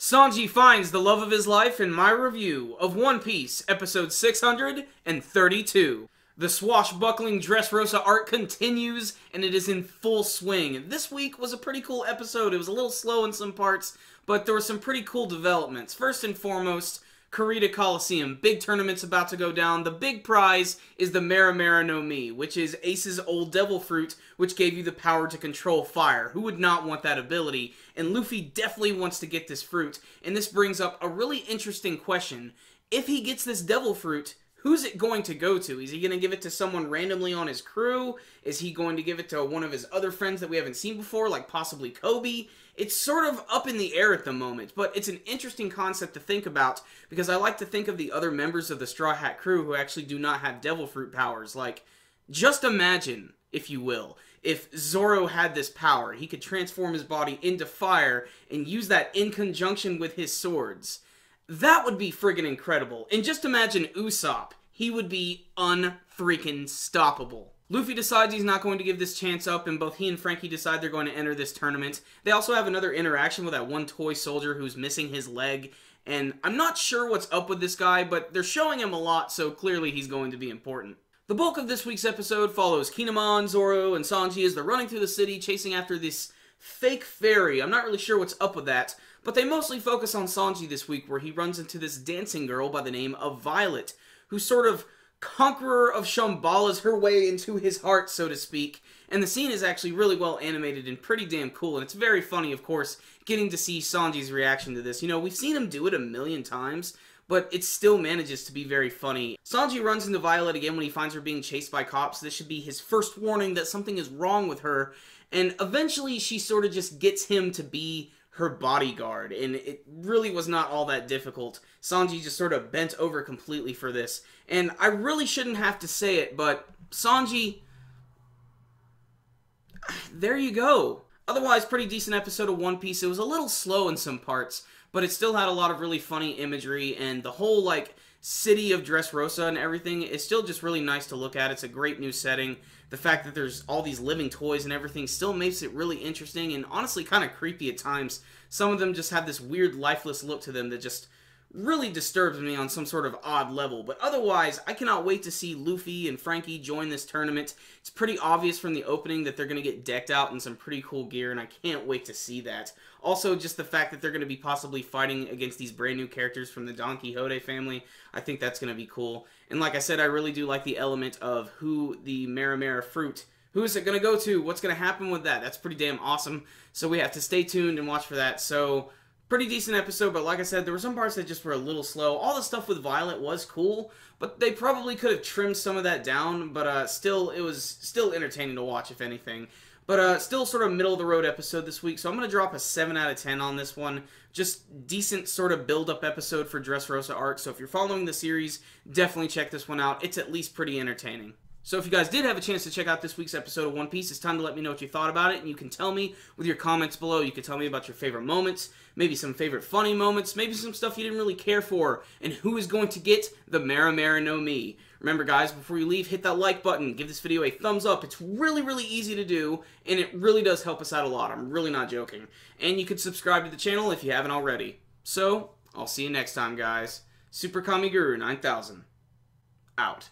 Sanji finds the love of his life in my review of One Piece, episode 632. The swashbuckling Dressrosa arc continues, and it is in full swing. This week was a pretty cool episode. It was a little slow in some parts, but there were some pretty cool developments. First and foremost, Kurita Coliseum. Big tournament's about to go down. The big prize is the Mera no Mi, which is Ace's old devil fruit, which gave you the power to control fire. Who would not want that ability? And Luffy definitely wants to get this fruit. And this brings up a really interesting question. If he gets this devil fruit, who's it going to go to? Is he going to give it to someone randomly on his crew? Is he going to give it to one of his other friends that we haven't seen before, like possibly Kobe? It's sort of up in the air at the moment, but it's an interesting concept to think about, because I like to think of the other members of the Straw Hat crew who actually do not have devil fruit powers. Like, just imagine, if you will, if Zoro had this power. He could transform his body into fire and use that in conjunction with his swords. That would be friggin' incredible. And just imagine Usopp. He would be un-freaking-stoppable. Luffy decides he's not going to give this chance up, and both he and Frankie decide they're going to enter this tournament. They also have another interaction with that one toy soldier who's missing his leg, and I'm not sure what's up with this guy, but they're showing him a lot, so clearly he's going to be important. The bulk of this week's episode follows Kinemon, Zoro, and Sanji as they're running through the city chasing after this fake fairy. I'm not really sure what's up with that, but they mostly focus on Sanji this week, where he runs into this dancing girl by the name of Violet, who's sort of conqueror of Shambhala's her way into his heart, so to speak. And the scene is actually really well animated and pretty damn cool, and it's very funny, of course, getting to see Sanji's reaction to this. You know, we've seen him do it a million times, but it still manages to be very funny. Sanji runs into Violet again when he finds her being chased by cops. This should be his first warning that something is wrong with her, and eventually she sort of just gets him to be her bodyguard, and it really was not all that difficult. Sanji just sort of bent over completely for this, and I really shouldn't have to say it, but Sanji, there you go. Otherwise, pretty decent episode of One Piece. It was a little slow in some parts, but it still had a lot of really funny imagery, and the whole, like, city of Dressrosa and everything is still just really nice to look at. It's a great new setting. The fact that there's all these living toys and everything still makes it really interesting and honestly kind of creepy at times. Some of them just have this weird lifeless look to them that just really disturbs me on some sort of odd level. But otherwise, I cannot wait to see Luffy and Frankie join this tournament. It's pretty obvious from the opening that they're going to get decked out in some pretty cool gear, and I can't wait to see that. Also, just the fact that they're going to be possibly fighting against these brand new characters from the Don Quixote family, I think that's going to be cool. And like I said, I really do like the element of who the Mera fruit, who is it going to go to? What's going to happen with that? That's pretty damn awesome. So we have to stay tuned and watch for that. So, pretty decent episode, but like I said, there were some parts that just were a little slow. All the stuff with Violet was cool, but they probably could have trimmed some of that down, but still, it was still entertaining to watch, if anything. But still sort of middle-of-the-road episode this week, so I'm going to drop a 7 out of 10 on this one. Just decent sort of build-up episode for Dressrosa arc, so if you're following the series, definitely check this one out. It's at least pretty entertaining. So if you guys did have a chance to check out this week's episode of One Piece, it's time to let me know what you thought about it, and you can tell me with your comments below. You can tell me about your favorite moments, maybe some favorite funny moments, maybe some stuff you didn't really care for, and who is going to get the Mera no Mi. Remember guys, before you leave, hit that like button, give this video a thumbs up. It's really, really easy to do, and it really does help us out a lot. I'm really not joking. And you can subscribe to the channel if you haven't already. So, I'll see you next time guys. Super Kami Guru 9000, out.